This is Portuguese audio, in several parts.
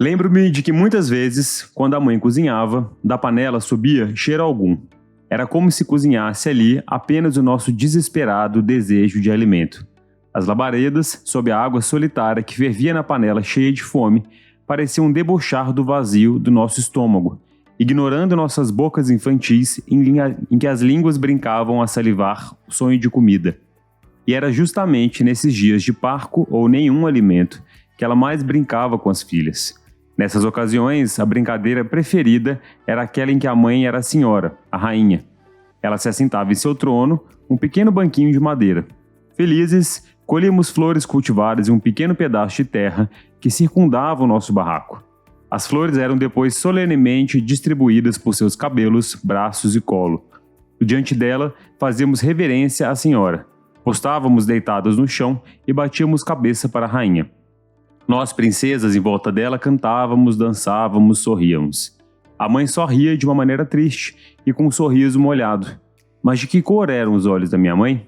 Lembro-me de que muitas vezes, quando a mãe cozinhava, da panela subia cheiro algum. Era como se cozinhasse ali apenas o nosso desesperado desejo de alimento. As labaredas, sob a água solitária que fervia na panela cheia de fome, pareciam debochar do vazio do nosso estômago, ignorando nossas bocas infantis em que as línguas brincavam a salivar o sonho de comida. E era justamente nesses dias de parco ou nenhum alimento que ela mais brincava com as filhas. Nessas ocasiões, a brincadeira preferida era aquela em que a mãe era a senhora, a rainha. Ela se assentava em seu trono, um pequeno banquinho de madeira. Felizes, colhíamos flores cultivadas em um pequeno pedaço de terra que circundava o nosso barraco. As flores eram depois solenemente distribuídas por seus cabelos, braços e colo. Diante dela, fazíamos reverência à senhora. Postávamos deitados no chão e batíamos cabeça para a rainha. Nós, princesas, em volta dela, cantávamos, dançávamos, sorríamos. A mãe sorria de uma maneira triste e com um sorriso molhado. Mas de que cor eram os olhos da minha mãe?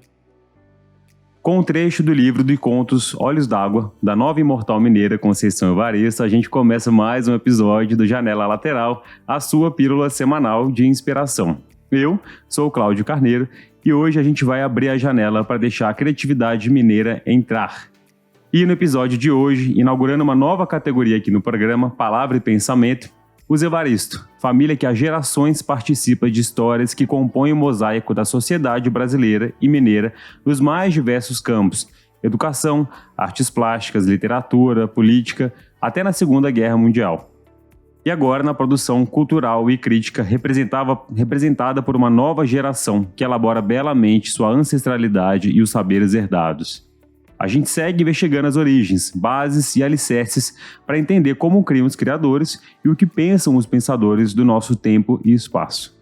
Com um trecho do livro de contos Olhos d'Água, da nova imortal mineira Conceição Evaristo, a gente começa mais um episódio do Janela Lateral, a sua pílula semanal de inspiração. Eu sou o Cláudio Carneiro e hoje a gente vai abrir a janela para deixar a criatividade mineira entrar. E no episódio de hoje, inaugurando uma nova categoria aqui no programa, Palavra e Pensamento, os Evaristo, família que há gerações participa de histórias que compõem o mosaico da sociedade brasileira e mineira nos mais diversos campos: educação, artes plásticas, literatura, política, até na Segunda Guerra Mundial. E agora na produção cultural e crítica representada por uma nova geração que elabora belamente sua ancestralidade e os saberes herdados. A gente segue investigando as origens, bases e alicerces para entender como criam os criadores e o que pensam os pensadores do nosso tempo e espaço.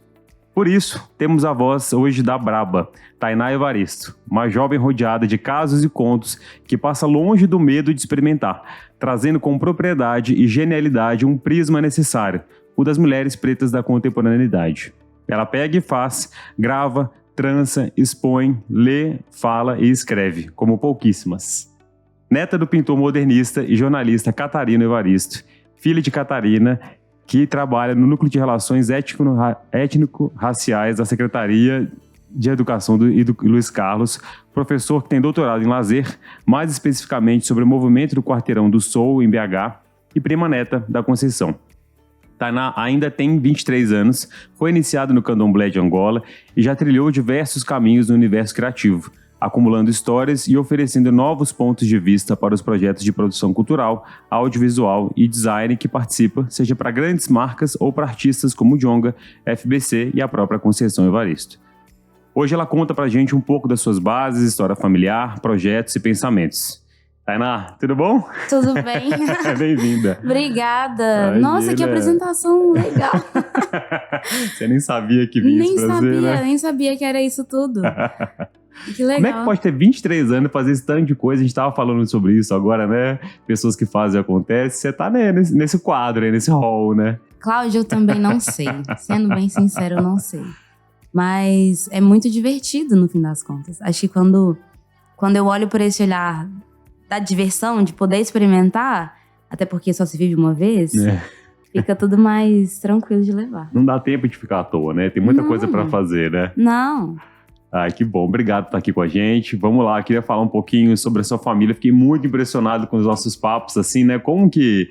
Por isso, temos a voz hoje da braba, Tainá Evaristo, uma jovem rodeada de casos e contos que passa longe do medo de experimentar, trazendo com propriedade e genialidade um prisma necessário, o das mulheres pretas da contemporaneidade. Ela pega e faz, grava, trança, expõe, lê, fala e escreve, como pouquíssimas. Neta do pintor modernista e jornalista Catarino Evaristo, filha de Catarina, que trabalha no Núcleo de Relações Étnico-Raciais da Secretaria de Educação do Luiz Carlos, professor que tem doutorado em lazer, mais especificamente sobre o movimento do Quarteirão do Sol, em BH, e prima neta da Conceição. Tainá ainda tem 23 anos, foi iniciado no Candomblé de Angola e já trilhou diversos caminhos no universo criativo, acumulando histórias e oferecendo novos pontos de vista para os projetos de produção cultural, audiovisual e design que participa, seja para grandes marcas ou para artistas como Djonga, FBC e a própria Conceição Evaristo. Hoje ela conta pra gente um pouco das suas bases, história familiar, projetos e pensamentos. Tainá, tudo bom? Tudo bem. Bem-vinda. Obrigada. Imagina. Nossa, que apresentação legal. Você nem sabia que vinha isso pra você, né? Nem sabia que era isso tudo. Que legal. Como é que pode ter 23 anos e fazer esse tanto de coisa? A gente tava falando sobre isso agora, né? Pessoas que fazem e acontece. Você tá nesse quadro aí, nesse hall, né? Cláudio, eu também não sei. Sendo bem sincero, eu não sei. Mas é muito divertido no fim das contas. Acho que quando eu olho por esse olhar da diversão, de poder experimentar, até porque só se vive uma vez, fica tudo mais tranquilo de levar. Não dá tempo de ficar à toa, né? Tem muita coisa pra fazer, né? Não. Ai, que bom. Obrigado por estar aqui com a gente. Vamos lá, eu queria falar um pouquinho sobre a sua família. Fiquei muito impressionado com os nossos papos, assim, né? Como que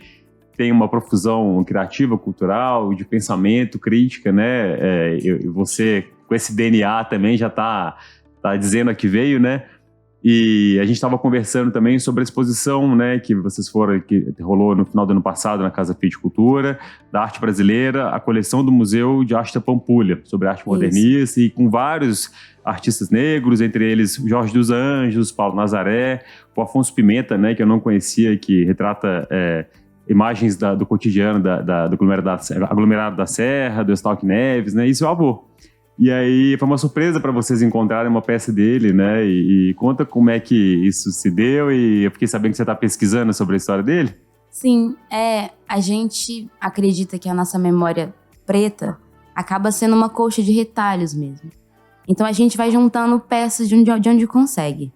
tem uma profusão criativa, cultural, de pensamento, crítica, né? Você, com esse DNA também, já tá dizendo a que veio, né? E a gente estava conversando também sobre a exposição, né, que rolou no final do ano passado na Casa Fit Cultura, da arte brasileira, a coleção do Museu de Arte da Pampulha, sobre arte modernista, e com vários artistas negros, entre eles Jorge dos Anjos, Paulo Nazaré, o Afonso Pimenta, né, que eu não conhecia, que retrata imagens do cotidiano do aglomerado da Serra, do Eustáquio Neves, né, e seu avô. E aí foi uma surpresa para vocês encontrarem uma peça dele, né? E conta como é que isso se deu, e eu fiquei sabendo que você está pesquisando sobre a história dele. Sim, a gente acredita que a nossa memória preta acaba sendo uma colcha de retalhos mesmo. Então a gente vai juntando peças de onde consegue.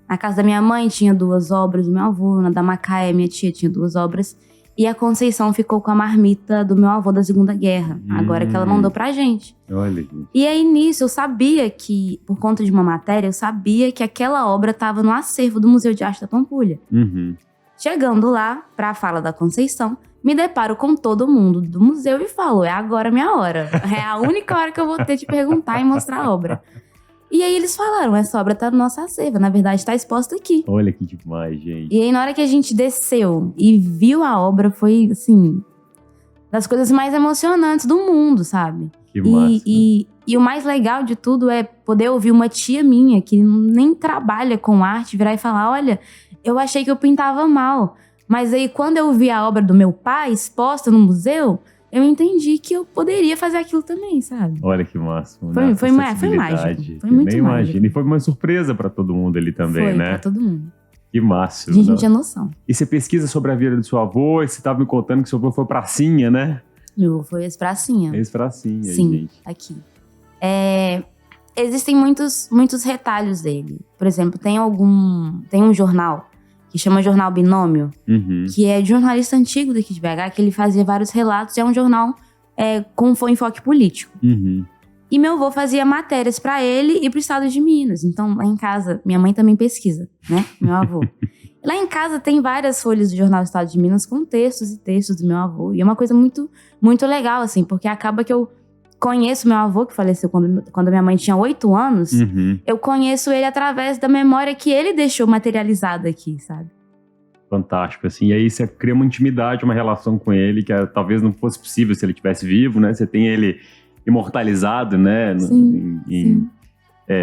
Na casa da minha mãe tinha 2 obras, do meu avô, na da Macaé, minha tia, tinha 2 obras. E a Conceição ficou com a marmita do meu avô da Segunda Guerra. Agora que ela mandou pra gente. Olha aqui. E aí, nisso, eu sabia que, por conta de uma matéria, eu sabia que aquela obra estava no acervo do Museu de Arte da Pampulha. Chegando lá, pra fala da Conceição, me deparo com todo mundo do museu e falo, é agora a minha hora. É a única hora que eu vou ter de perguntar e mostrar a obra. E aí eles falaram, essa obra tá no nosso acervo, na verdade tá exposta aqui. Olha que demais, gente. E aí na hora que a gente desceu e viu a obra, foi assim, das coisas mais emocionantes do mundo, sabe? Que massa. E o mais legal de tudo é poder ouvir uma tia minha, que nem trabalha com arte, virar e falar, olha, eu achei que eu pintava mal, mas aí quando eu vi a obra do meu pai exposta no museu, eu entendi que eu poderia fazer aquilo também, sabe? Olha que máximo. Foi mágico. Foi muito nem mágico. Imagino. E foi uma surpresa pra todo mundo ali também, foi, né? Pra todo mundo. Que máximo. A gente não tinha noção. E você pesquisa sobre a vida do seu avô, e você estava me contando que seu avô foi pracinha, né? Meu avô foi ex-pracinha. Ex-pracinha, Sim, gente. aqui. Existem muitos retalhos dele. Por exemplo, tem um jornal que chama Jornal Binômio, que é de jornalista antigo daqui de BH, que ele fazia vários relatos, e é um jornal com enfoque político. E meu avô fazia matérias pra ele e pro estado de Minas. Então, lá em casa, minha mãe também pesquisa, né? Meu avô. Lá em casa tem várias folhas do Jornal do Estado de Minas com textos e textos do meu avô. E é uma coisa muito, muito legal, assim, porque acaba que eu conheço meu avô, que faleceu quando minha mãe tinha 8 anos. Eu conheço ele através da memória que ele deixou materializada aqui, sabe? Fantástico, assim. E aí você cria uma intimidade, uma relação com ele que talvez não fosse possível se ele estivesse vivo, né? Você tem ele imortalizado, né? Sim.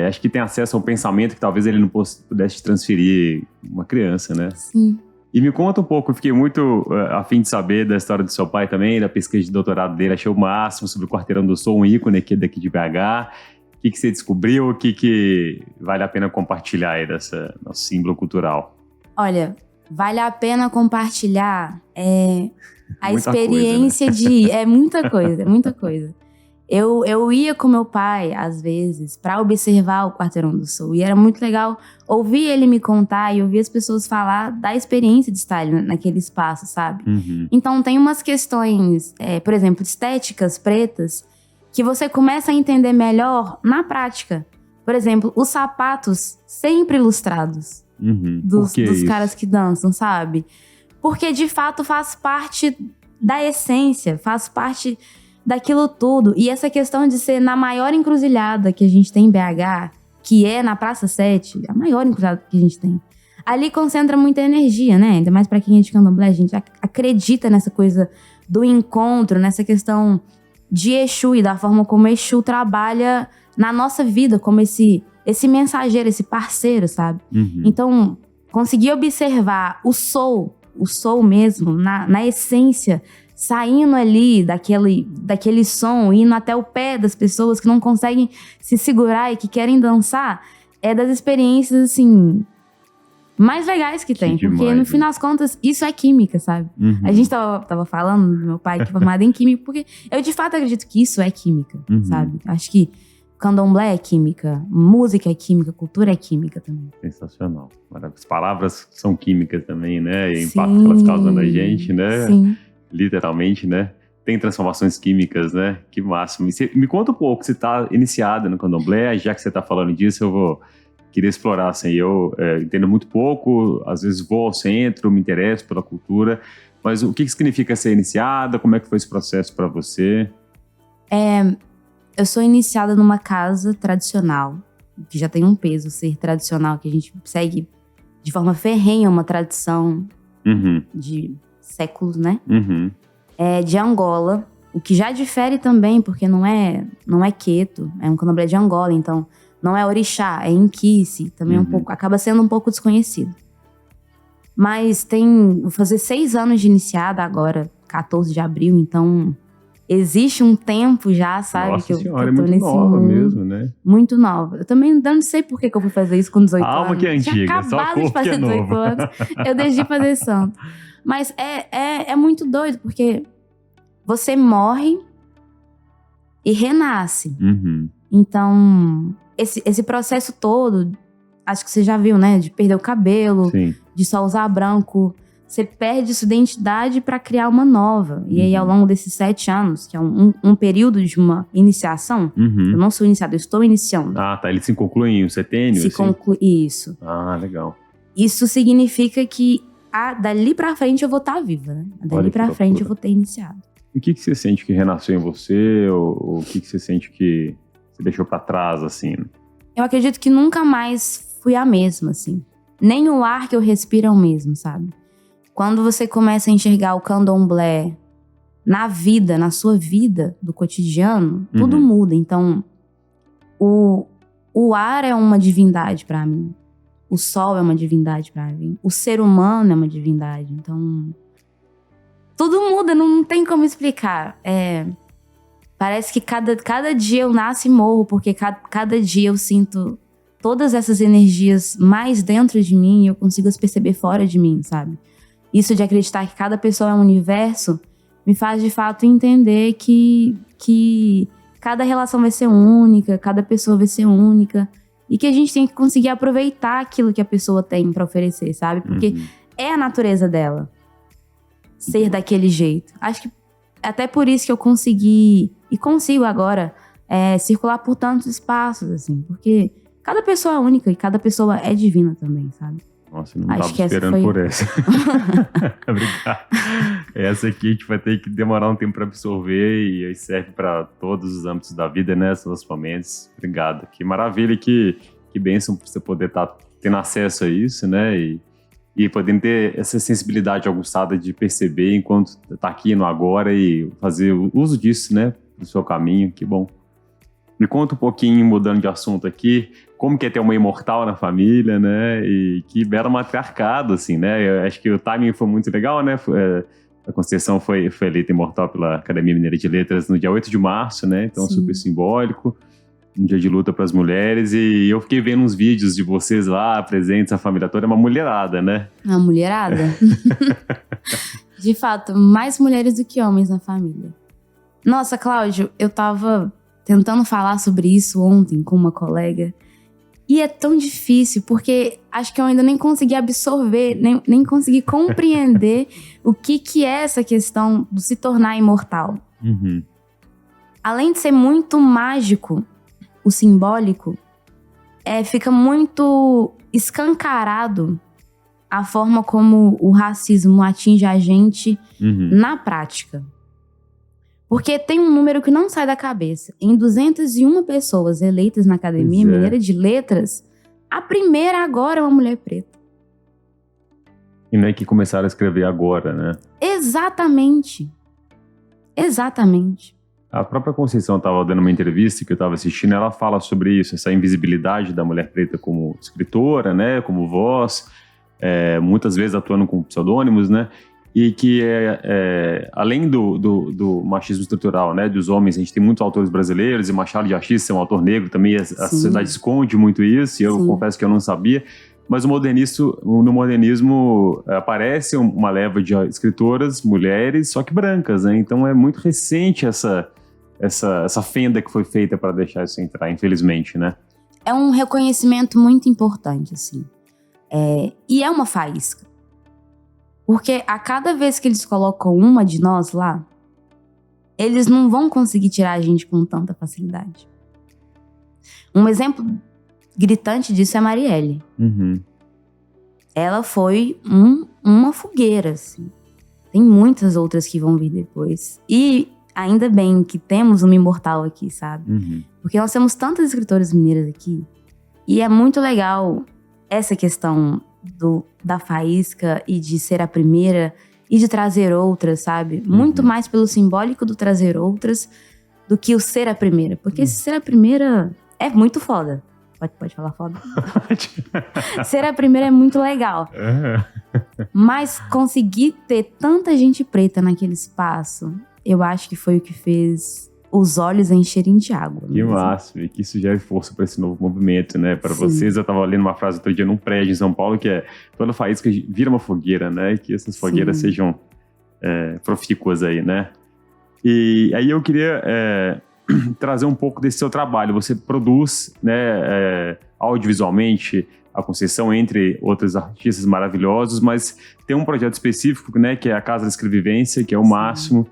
Acho que tem acesso a um pensamento que talvez ele não pudesse transferir uma criança, né? Sim. E me conta um pouco, eu fiquei muito a fim de saber da história do seu pai também, da pesquisa de doutorado dele, achei o máximo sobre o Quarteirão do Sol, um ícone aqui daqui de BH. O que você descobriu, o que vale a pena compartilhar aí dessa nosso símbolo cultural? Olha, vale a pena compartilhar a Muita experiência coisa, né? de... É muita coisa. Eu ia com meu pai, às vezes, para observar o Quarteirão do Sol. E era muito legal ouvir ele me contar e ouvir as pessoas falar da experiência de estar ali naquele espaço, sabe? Então, tem umas questões, por exemplo, estéticas pretas, que você começa a entender melhor na prática. Por exemplo, os sapatos sempre ilustrados dos caras que dançam, sabe? Porque, de fato, faz parte da essência, faz parte daquilo tudo. E essa questão de ser na maior encruzilhada que a gente tem em BH, que é na Praça 7, a maior encruzilhada que a gente tem. Ali concentra muita energia, né? Ainda mais pra quem é de candomblé, a gente acredita nessa coisa do encontro, nessa questão de Exu e da forma como Exu trabalha na nossa vida, como esse mensageiro, esse parceiro, sabe? Então, conseguir observar o soul mesmo, na essência, saindo ali daquele som, indo até o pé das pessoas que não conseguem se segurar e que querem dançar, é das experiências, assim, mais legais que tem. Demais, porque, no fim das contas, isso é química, sabe? A gente tava falando do meu pai, que é formado em química, porque eu, de fato, acredito que isso é química, sabe? Acho que candomblé é química, música é química, cultura é química também. Sensacional. As palavras são químicas também, né? E o impacto que elas causam na gente, né? Sim. Literalmente, né? Tem transformações químicas, né? Que máximo. E me conta um pouco, você está iniciada no candomblé, já que você está falando disso, queria explorar, assim, eu entendo muito pouco, às vezes vou ao centro, me interesso pela cultura, mas o que significa ser iniciada? Como é que foi esse processo para você? Eu sou iniciada numa casa tradicional, que já tem um peso ser tradicional, que a gente segue de forma ferrenha uma tradição de séculos, né? De Angola, o que já difere também, porque não é queto, é um candomblé de Angola, então não é orixá, é inquice, também acaba sendo um pouco desconhecido. Mas vou fazer 6 anos de iniciada agora, 14 de abril, então existe um tempo já, sabe? Nossa senhora, que eu tô é muito nova mesmo, né? Muito nova. Eu também não sei por que eu fui fazer isso com 18 anos. Alma que é antiga, tinha acabado de fazer 18 anos. Eu deixei fazer santo. Mas é muito doido, porque você morre e renasce. Então, esse processo todo, acho que você já viu, né? De perder o cabelo, Sim. de só usar branco. você perde sua identidade para criar uma nova. E aí, ao longo desses 7 anos, que é um período de uma iniciação, eu não sou iniciada, eu estou iniciando. Ah, tá. Ele se conclui em um setênio? Se conclui, isso. Ah, legal. Isso significa que dali pra frente eu vou estar viva, né? Dali pra frente eu vou ter iniciado. E o que você sente que renasceu em você? Ou o que você sente que você deixou pra trás, assim? Eu acredito que nunca mais fui a mesma, assim. Nem o ar que eu respiro é o mesmo, sabe? Quando você começa a enxergar o candomblé na vida, na sua vida do cotidiano, tudo muda. Então, o ar é uma divindade pra mim. O sol é uma divindade pra mim. O ser humano é uma divindade. Então, tudo muda, não tem como explicar. Parece que cada dia eu nasço e morro, porque cada dia eu sinto todas essas energias mais dentro de mim e eu consigo as perceber fora de mim, sabe? Isso de acreditar que cada pessoa é um universo me faz, de fato, entender que cada relação vai ser única, cada pessoa vai ser única e que a gente tem que conseguir aproveitar aquilo que a pessoa tem pra oferecer, sabe? Porque é a natureza dela ser daquele jeito. Acho que até por isso que eu consegui e consigo agora circular por tantos espaços, assim, porque cada pessoa é única e cada pessoa é divina também, sabe? Nossa, não estava esperando por essa. Obrigado. Essa aqui a gente vai ter que demorar um tempo para absorver e aí serve para todos os âmbitos da vida, né? Seus momentos. Obrigado. Que maravilha, que bênção você poder estar tendo acesso a isso, né? E podendo ter essa sensibilidade aguçada de perceber enquanto está aqui no agora e fazer o uso disso, né? Do seu caminho. Que bom. Me conta um pouquinho, mudando de assunto aqui, como que é ter uma imortal na família, né? E que belo matriarcado, assim, né? Eu acho que o timing foi muito legal, né? A Conceição foi eleita imortal pela Academia Mineira de Letras no dia 8 de março, né? Então, Sim. super simbólico. Um dia de luta para as mulheres. E eu fiquei vendo uns vídeos de vocês lá, presentes, a família toda. É uma mulherada, né? Uma mulherada? De fato, mais mulheres do que homens na família. Nossa, Cláudio, eu tava tentando falar sobre isso ontem com uma colega. E é tão difícil, porque acho que eu ainda nem consegui absorver, nem consegui compreender o que é essa questão do se tornar imortal. Além de ser muito mágico, o simbólico, fica muito escancarado a forma como o racismo atinge a gente na prática. Porque tem um número que não sai da cabeça. Em 201 pessoas eleitas na Academia Mineira de Letras, a primeira agora é uma mulher preta. E não é que começaram a escrever agora, né? Exatamente. Exatamente. A própria Conceição estava dando uma entrevista que eu estava assistindo, ela fala sobre isso, essa invisibilidade da mulher preta como escritora, né? Como voz, muitas vezes atuando com pseudônimos, né? E que, além do machismo estrutural, né, dos homens, a gente tem muitos autores brasileiros, e Machado de Assis é um autor negro também, a sociedade esconde muito isso, e eu confesso que eu não sabia, mas no modernismo aparece uma leva de escritoras, mulheres, só que brancas, né, então é muito recente essa fenda que foi feita para deixar isso entrar, infelizmente, né. É um reconhecimento muito importante, assim, e é uma faísca. Porque a cada vez que eles colocam uma de nós lá, eles não vão conseguir tirar a gente com tanta facilidade. Um exemplo gritante disso é a Marielle. Ela foi uma fogueira, assim. Tem muitas outras que vão vir depois. E ainda bem que temos uma imortal aqui, sabe? Porque nós temos tantas escritoras mineiras aqui. E é muito legal essa questão da faísca e de ser a primeira e de trazer outras, sabe? Muito mais pelo simbólico do trazer outras do que o ser a primeira. Porque ser a primeira é muito foda. Pode falar foda? Ser a primeira é muito legal. Mas conseguir ter tanta gente preta naquele espaço, eu acho que foi o que fez os olhos encherem de água. Que massa, e que isso gera força para esse novo movimento, né? Para vocês, eu estava lendo uma frase outro dia num prédio em São Paulo, que é toda faísca vira uma fogueira, né? Que essas fogueiras sejam profícuas aí, né? E aí eu queria trazer um pouco desse seu trabalho. Você produz, né, audiovisualmente a Conceição, entre outros artistas maravilhosos, mas tem um projeto específico, né, que é a Casa da Escrevivência, que é o máximo.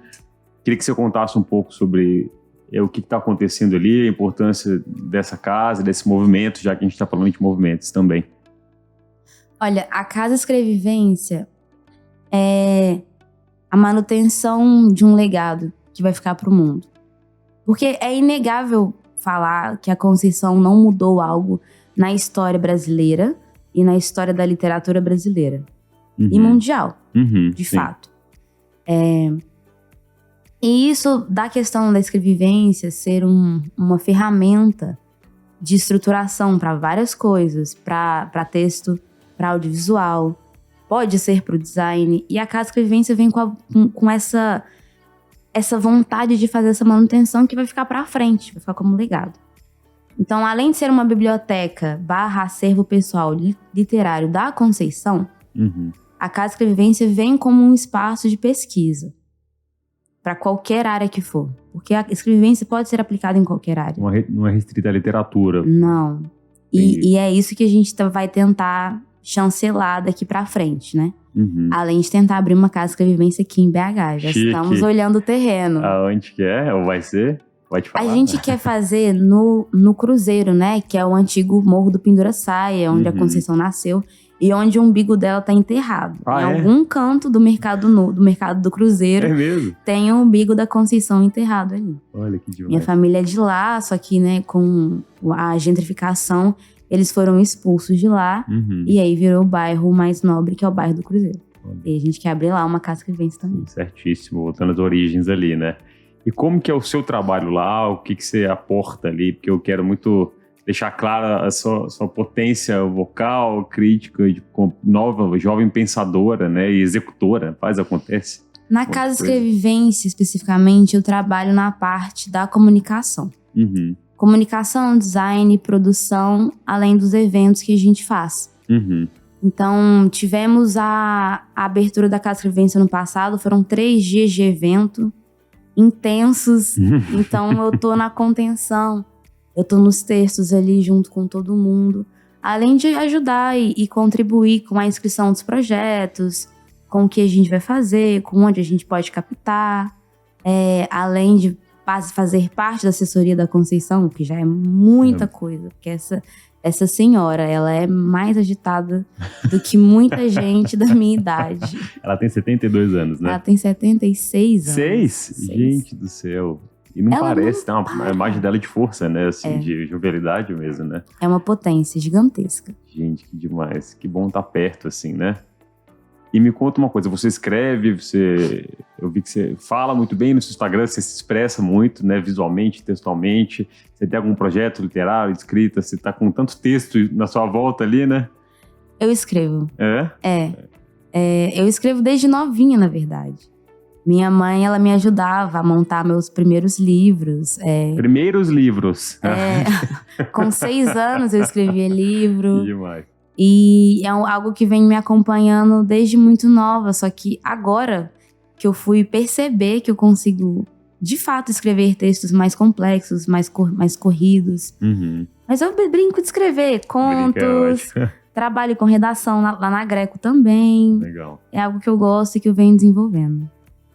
Queria que você contasse um pouco sobre o que está acontecendo ali, a importância dessa casa, desse movimento, já que a gente está falando de movimentos também. Olha, a Casa Escrevivência é a manutenção de um legado que vai ficar para o mundo. Porque é inegável falar que a Conceição não mudou algo na história brasileira e na história da literatura brasileira. E mundial, de fato. E isso da questão da escrevivência ser uma ferramenta de estruturação para várias coisas, para texto, para audiovisual, pode ser para o design. E a Casa Escrevivência vem com essa vontade de fazer essa manutenção que vai ficar para frente, vai ficar como legado. Então, além de ser uma biblioteca / acervo pessoal literário da Conceição, a Casa Escrevivência vem como um espaço de pesquisa para qualquer área que for. Porque a escrevivência pode ser aplicada em qualquer área. Não é restrita à literatura. Não. E é isso que a gente vai tentar chancelar daqui para frente, né? Além de tentar abrir uma Casa Escrevivência aqui em BH. Já estamos olhando o terreno. Aonde que é? Ou vai ser? Pode falar. A gente quer fazer no Cruzeiro, né? Que é o antigo Morro do Pendura-Saia, onde a Conceição nasceu. E onde o umbigo dela tá enterrado. Em algum canto do mercado do Cruzeiro. É mesmo? Tem o umbigo da Conceição enterrado ali. Olha que demais. Minha família é de lá, só que, né, com a gentrificação, eles foram expulsos de lá. E aí virou o bairro mais nobre, que é o bairro do Cruzeiro. E a gente quer abrir lá uma Casa Escrevivência também. Certíssimo, voltando às origens ali, né? E como que é o seu trabalho lá? O que você aporta ali? Porque eu quero muito deixar clara a sua potência vocal, crítica, nova, jovem pensadora, né? E executora. Acontece. Na Casa Escrevivência, especificamente, eu trabalho na parte da comunicação. Comunicação, design, produção, além dos eventos que a gente faz. Então, tivemos a abertura da Casa Escrevivência no passado, foram 3 dias de evento intensos. Então, eu tô na contenção, eu tô nos textos ali junto com todo mundo, além de ajudar e contribuir com a inscrição dos projetos, com o que a gente vai fazer, com onde a gente pode captar, além de fazer parte da assessoria da Conceição, que já é muita coisa, porque essa senhora, ela é mais agitada do que muita gente da minha idade. Ela tem 72 anos, né? Ela tem 76 anos. 6? Gente do céu. E não parece, tem uma imagem dela de força, né? Assim, de jovialidade mesmo, né? É uma potência gigantesca. Gente, que demais. Que bom estar perto, assim, né? E me conta uma coisa, você escreve, eu vi que você fala muito bem no seu Instagram, você se expressa muito, né, visualmente, textualmente. Você tem algum projeto literário, de escrita? Você tá com tanto texto na sua volta ali, né? Eu escrevo. É? Eu escrevo desde novinha, na verdade. Minha mãe, ela me ajudava a montar meus primeiros livros. Primeiros livros? Com 6 anos eu escrevia livro. Que demais. E é algo que vem me acompanhando desde muito nova. Só que agora que eu fui perceber que eu consigo, de fato, escrever textos mais complexos, mais corridos. Mas eu brinco de escrever contos, trabalho com redação lá na Greco também. Legal. É algo que eu gosto e que eu venho desenvolvendo.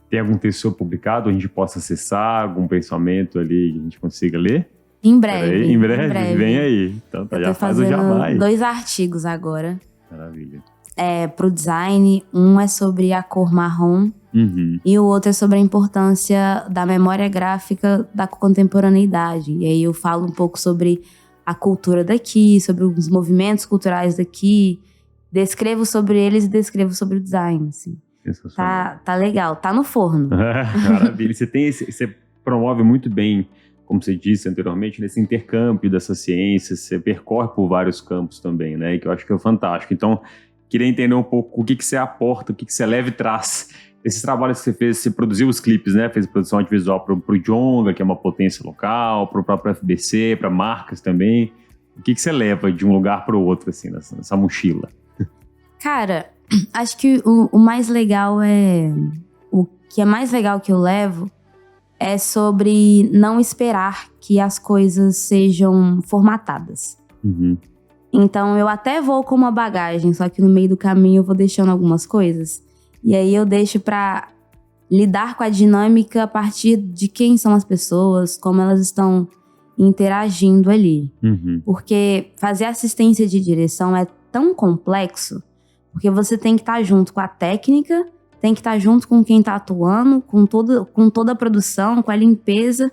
Tem algum texto seu publicado, a gente possa acessar, algum pensamento ali que a gente consiga ler? Em breve. Em breve, vem aí. Então eu já faz o jabá aí. 2 artigos agora. Maravilha. Pro design, um é sobre a cor marrom e o outro é sobre a importância da memória gráfica da contemporaneidade. E aí eu falo um pouco sobre a cultura daqui, sobre os movimentos culturais daqui, descrevo sobre eles e descrevo sobre o design, assim. Tá legal, tá no forno. Maravilha. Você promove muito bem, como você disse anteriormente, nesse intercâmbio dessas ciências, você percorre por vários campos também, né? E que eu acho que é fantástico. Então, queria entender um pouco o que você aporta, o que você leva e traz. Esses trabalhos que você fez, você produziu os clipes, né? Fez produção audiovisual pro Djonga, que é uma potência local, pro próprio FBC, para marcas também. O que você leva de um lugar pro outro, assim, nessa mochila? Cara, acho que o mais legal o que é mais legal que eu levo é sobre não esperar que as coisas sejam formatadas. Então eu até vou com uma bagagem, só que no meio do caminho eu vou deixando algumas coisas. E aí eu deixo pra lidar com a dinâmica a partir de quem são as pessoas, como elas estão interagindo ali. Porque fazer assistência de direção é tão complexo, porque você tem que estar junto com a técnica, tem que estar junto com quem está atuando, com toda a produção, com a limpeza.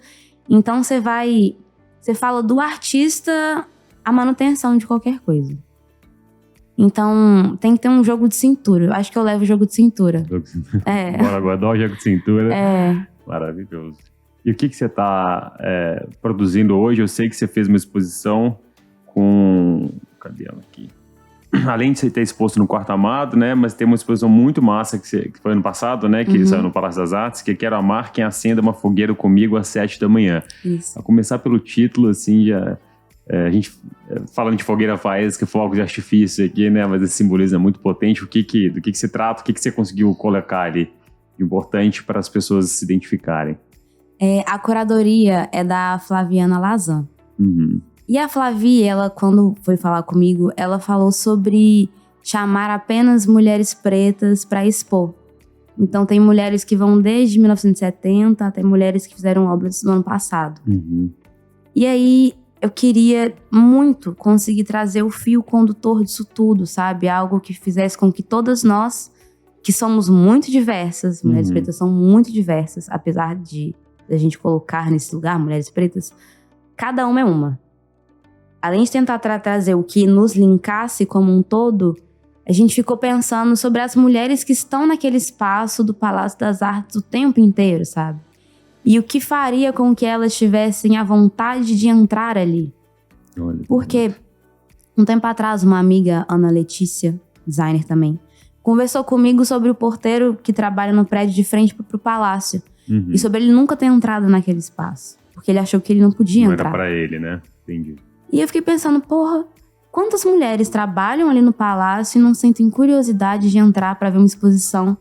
Então você fala do artista à manutenção de qualquer coisa. Então tem que ter um jogo de cintura. Eu acho que eu levo o jogo de cintura. Bora guardar o jogo de cintura. É. Maravilhoso. E o que você está produzindo hoje? Eu sei que você fez uma exposição com... Cadê ela aqui? Além de você ter exposto no Quarto Amado, né? Mas tem uma exposição muito massa que foi ano passado, né? Que saiu no Palácio das Artes, que é Quero Amar Quem Acenda uma Fogueira Comigo às 7 da manhã. Isso. A começar pelo título, assim, já... a gente falando de fogueira faísca, fogos de artifício aqui, né? Mas esse simbolismo é muito potente. Do que se trata? O que você conseguiu colocar ali de importante para as pessoas se identificarem? A curadoria é da Flaviana Lazan. E a Flavi, ela, quando foi falar comigo, ela falou sobre chamar apenas mulheres pretas para expor. Então tem mulheres que vão desde 1970 até mulheres que fizeram obras no ano passado. E aí eu queria muito conseguir trazer o fio condutor disso tudo, sabe? Algo que fizesse com que todas nós, que somos muito diversas, mulheres pretas são muito diversas, apesar de a gente colocar nesse lugar mulheres pretas, cada uma é uma. Além de tentar trazer o que nos linkasse como um todo, a gente ficou pensando sobre as mulheres que estão naquele espaço do Palácio das Artes o tempo inteiro, sabe? E o que faria com que elas tivessem a vontade de entrar ali. Porque, um tempo atrás, uma amiga, Ana Letícia, designer também, conversou comigo sobre o porteiro que trabalha no prédio de frente pro palácio. E sobre ele nunca ter entrado naquele espaço. Porque ele achou que ele não podia entrar. Não era pra ele, né? Entendi. E eu fiquei pensando, porra, quantas mulheres trabalham ali no palácio e não sentem curiosidade de entrar pra ver uma exposição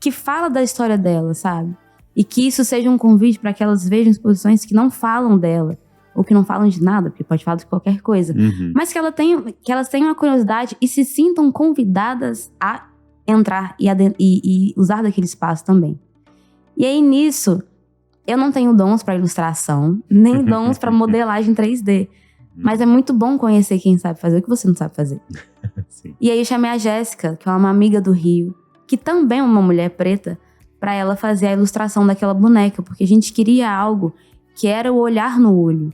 que fala da história dela, sabe? E que isso seja um convite para que elas vejam exposições que não falam dela, ou que não falam de nada, porque pode falar de qualquer coisa. Mas que elas tenham a curiosidade e se sintam convidadas a entrar e usar daquele espaço também. E aí, nisso, eu não tenho dons para ilustração, nem dons para modelagem 3D. Mas é muito bom conhecer quem sabe fazer o que você não sabe fazer. Sim. E aí eu chamei a Jéssica, que é uma amiga do Rio, que também é uma mulher preta, para ela fazer a ilustração daquela boneca. Porque a gente queria algo que era o olhar no olho.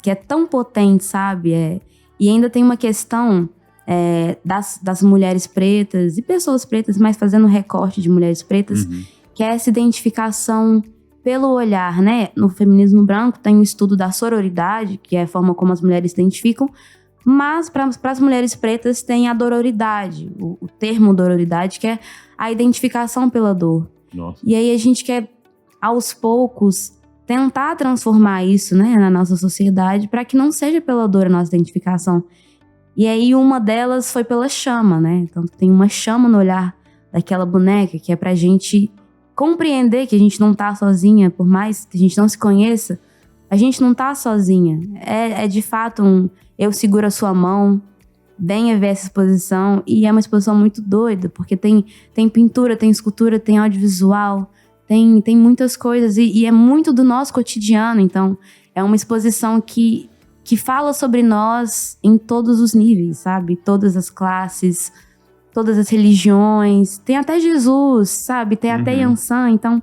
Que é tão potente, sabe? E ainda tem uma questão das mulheres pretas e pessoas pretas, mas fazendo recorte de mulheres pretas, que é essa identificação pelo olhar, né? No feminismo branco tem um estudo da sororidade, que é a forma como as mulheres se identificam, mas para as mulheres pretas tem a dororidade, o termo dororidade, que é a identificação pela dor. Nossa. E aí a gente quer, aos poucos, tentar transformar isso, né, na nossa sociedade, para que não seja pela dor a nossa identificação. E aí uma delas foi pela chama, né? Então tem uma chama no olhar daquela boneca, que é pra gente compreender que a gente não tá sozinha, por mais que a gente não se conheça, a gente não tá sozinha. É de fato eu seguro a sua mão, venha ver essa exposição, e é uma exposição muito doida, porque tem pintura, tem escultura, tem audiovisual, tem muitas coisas, e é muito do nosso cotidiano. Então é uma exposição que fala sobre nós em todos os níveis, sabe? Todas as classes, todas as religiões, tem até Jesus, sabe? Tem até Yansan, então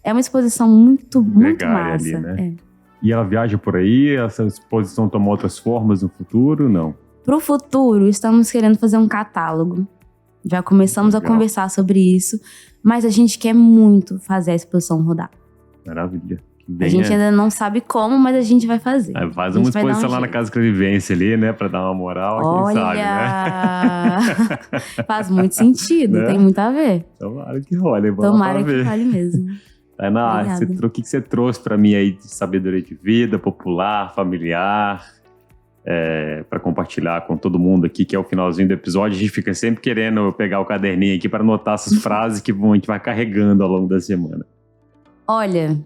é uma exposição muito massa. Ali, né? E ela viaja por aí? Essa exposição toma outras formas no futuro? Não? Pro futuro, estamos querendo fazer um catálogo. Já começamos a conversar sobre isso, mas a gente quer muito fazer a exposição rodar. Maravilha. A gente ainda não sabe como, mas a gente vai fazer. Faz uma exposição lá na Casa Escrevivência ali, né? Pra dar uma moral, olha, quem sabe, né? Faz muito sentido, né? Tem muito a ver. Tomara que role. Tomara que role mesmo. Tainá, o que você trouxe pra mim aí de sabedoria de vida, popular, familiar, pra compartilhar com todo mundo aqui, que é o finalzinho do episódio. A gente fica sempre querendo pegar o caderninho aqui pra anotar essas frases que a gente vai carregando ao longo da semana. Olha,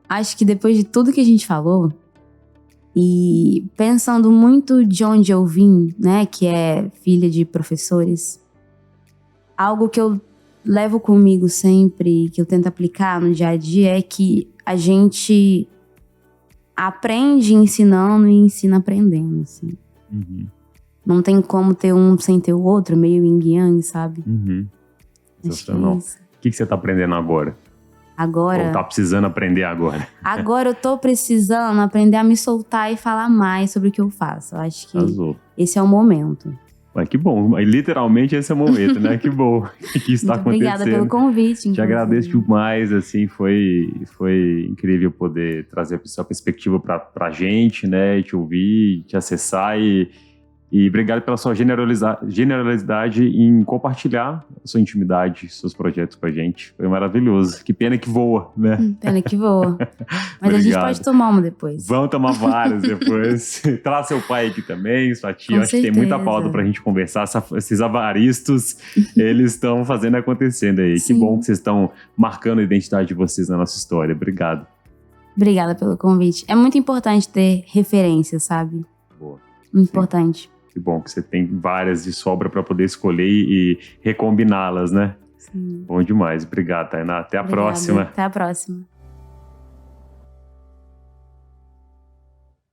acho que depois de tudo que a gente falou, E pensando muito de onde eu vim, né, que é filha de professores, algo que eu levo comigo sempre, que eu tento aplicar no dia a dia, é que a gente aprende ensinando e ensina aprendendo, assim. Uhum. Não tem como ter um sem ter o outro, meio yin yang, sabe? Uhum. Acho que é isso. O que você tá aprendendo agora? Agora, Ou tá precisando aprender agora? agora eu tô precisando aprender a me soltar e falar mais sobre o que eu faço. Eu acho que Azul. esse é o momento. Mas que bom. Literalmente esse é o momento, né? Que bom que isso tá Muito obrigada acontecendo. pelo convite. Te inclusive. agradeço demais, assim, foi incrível poder trazer essa perspectiva pra gente, né? E te ouvir, te acessar e obrigado pela sua generosidade em compartilhar a sua intimidade, seus projetos com a gente. Foi maravilhoso. Que pena que voa, né? Pena que voa. Mas a gente Obrigado. pode tomar uma depois. Vamos tomar várias depois. Traz seu pai aqui também, sua tia. Com Acho que tem muita certeza. pauta pra gente conversar. Esses avaristos, eles estão fazendo acontecendo aí. Sim. Que bom que vocês estão marcando a identidade de vocês na nossa história. Obrigado. Obrigada pelo convite. É muito importante ter referência, sabe? Boa. Importante. Que bom que você tem várias de sobra para poder escolher e recombiná-las, né? Sim. Bom demais. Obrigado, Tainá. Até a Obrigada. próxima. Até a próxima.